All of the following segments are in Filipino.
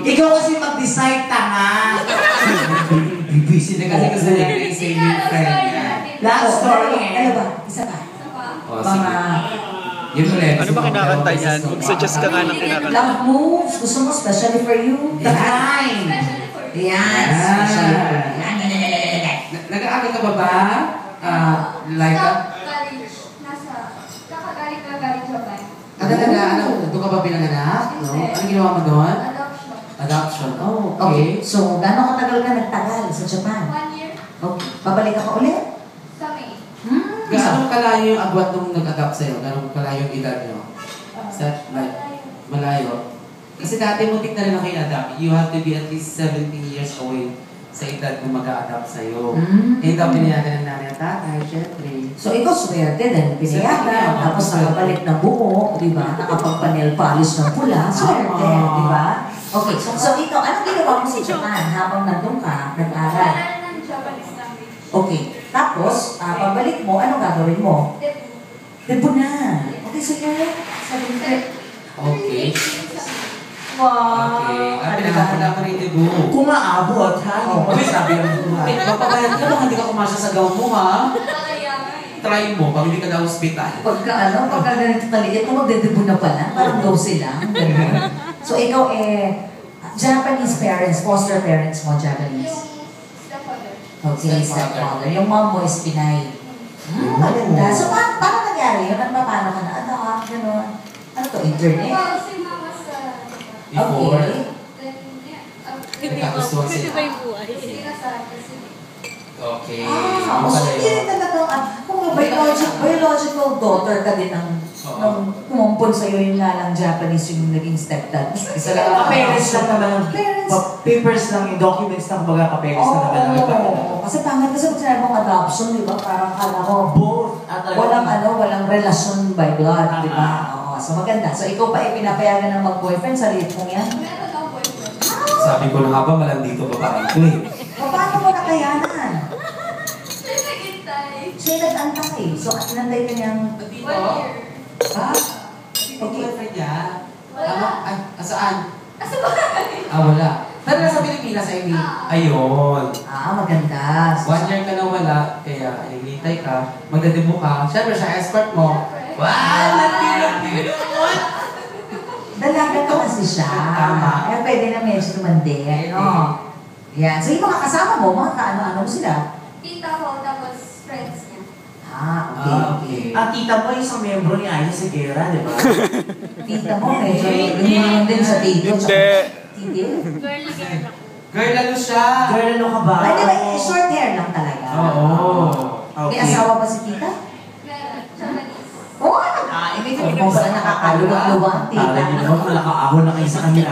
Ikaw kasi mag-decide, tanga. Busy na kasi sa yung friend niya. Last story. Ano ba? Isa pa? Mga... Yun ulit. Ano ba kinakanta yan? Mag-suggest ka nga ng kinakanta. Love moves. Gusto mo especially for you? The Climb. Yan. Especially for you. Nag-aaral ka ba ba? Like that? Kakagaling Japan. Talaga, ano? Doon ka ba pinanganak? No? Ano ginawa mo doon? Adoption. Adoption. Oh, Okay. okay. So, gano'ng katagal ka nagtagal sa Japan? 1 year. Okay. Babalik ka pa ulit? Sa May. Gaano kalayo yung agwat nung nag-adopt sa'yo? Gaano kalayo yung edad nyo? Like, malayo? Kasi dati muntik na rin ako i-adopt. You have to be at least 17 years away sa edad kung mag-a-adopt sa'yo. Eh, daw pinayagan ng nanay at tatay, syempre. So, ikaw swerte dahil pinayagan, tapos nakabalik ng buo, di ba? Nakapagpanel polish ng pula, swerte, di ba? Okay, so ikaw, anong ginawa mo sa Japan habang nandun ka, nag-aral? Aral ng Japanese language. Okay, tapos, pagbalik mo, anong gagawin mo? Debut. Debut na. Okay, sige. Sabi mo. Okay. Wow. Okay. Pinagkakala ko rin debut. Kung maabot, ha? Hindi sabi ng buhay. Mapabayad ka ba? Hindi ka kumasya sa gown mo, ha? Kaya Try mo, pag hindi ka na hospital. Pagka ganito taliit, kung magdedebut na pala, parang dose lang. Ganun. So, ikaw Japanese parents, foster parents mo, Japanese? yung stepfather. Okay, stepfather. Yung mom mo is Pinay. Maganda. So, paano nangyari yun? At paano ka na? Gano'n. Ano to, internet? Well, si mama sa Before. Okay. then, Nagkagustuhan kasi sila. sila sa kasi Okay. So hindi rin talagang, kung biological daughter ka din ng kumumpon sa'yo yung nga lang Japanese yung naging stepdad. Isa lang, papeles lang naman. Papers lang, yung documents lang, kumbaga papeles lang naman. Oo. Kasi pangit kasi pag sinabi mong adoption, di ba? Parang kala ko, Both. walang relasyon by blood, di ba? Oo. So maganda. So ikaw pa pinapayagan ng mag-boyfriend sa liit mong yan? meron daw boyfriend. Sabi ko na nga ba, malandito babae ko eh. Paano mo nakayanan? Siya naghintay. Siya nag-antay. So inantay ka niyang 1 year. Ha? Boyfriend niya? Wala. Saan? Asa ba? Wala. Pero nasa Pilipinas, I mean. Ayun. maganda. 1 year ka na wala, kaya hinihintay ka, magdadebo ka. Siyempre, siya escort mo. Wow! Lati-lati! Dalaga ka kasi siya. Tama. Pwede na medyo tumandi. No? Yan. So yung mga kasama mo, mga kaano-ano mo sila? Tita ko, tapos friends niya. Okay. Tita mo, isang membro ni Aya Seguera, di ba? Tita mo, medyo ganyan din sa tito. Hindi. Titi? Girl, ano siya? Girl, ano ka ba? Ay, di ba, short hair lang talaga. Oo. May asawa ba si tita? Meron. Japanese. Oo, ibig sabihin mo pala nakakaluwag-luwag, tita. Tala niyo naman, malakaahon na kayo sa kanila.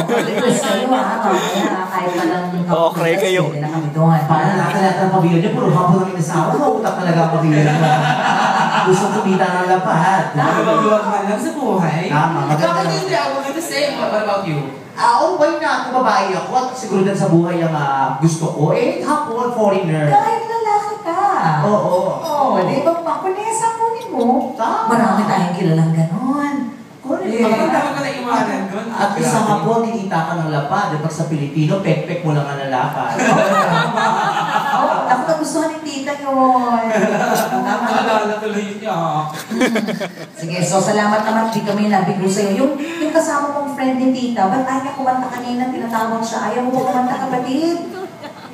Request kayo mamaya kahit palang Okay kayo. pwede na kami doon. Paano lahat ng pamilya niyo, puro hapon lang inasawa. Mautak talaga ang pamilya niyo. Gusto kumita ng lapat. Luwag man lang sa buhay. Tama, maganda Bakit lang. hindi ako the same? What about you? Okay na ako, babae ako. At siguro din sa buhay ang gusto ko. Hapon, foreigner. Kahit lalaki ka. Oo. Oo, di ba? Makunesa kunin mo. Tama. Marami tayong kilalang ganon. Ang dami ko na iwanan doon. At isang hapon, kikita ka ng lapad. Pag sa Pilipino, pek-pek mo lang ang lalapad. Ako nagustuhan ni tita yun. Naalala tuloy niya. Sige, so salamat naman. Di kami nabigo sa'yo. Yung kasama mong friend ni tita, ba't ayaw niya kumanta kanina? Tinatawag siya. Ayaw mo kumanta kapatid?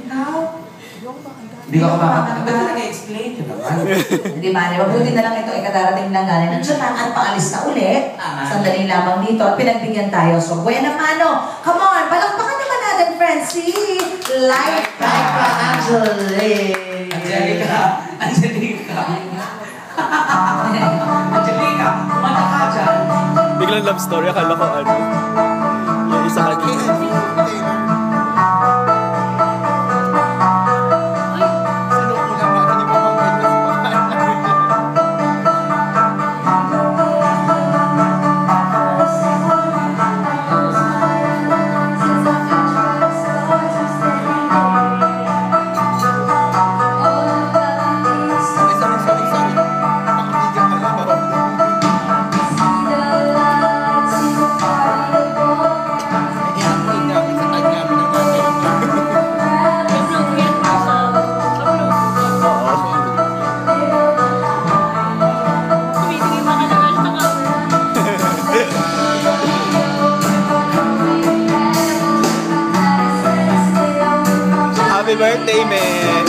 Ikaw? Hindi ka makakanta. Ba't ka nag-explain? Ito naman. Hindi ba? Mabuti na lang ito ay kadarating lang galing ng Japan at paalis na ulit. Sandali lamang dito at pinagbigyan tayo. So, buena mano. Come on, palakpakan naman natin, friends. Si Life Like Angelique. Angelica. Angelica. Angelica. Kumanta ka dyan. Biglang love story, akala ko ano. Yung isa kanina. See the lights in the party. birthday, man!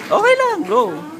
Okay lang, go.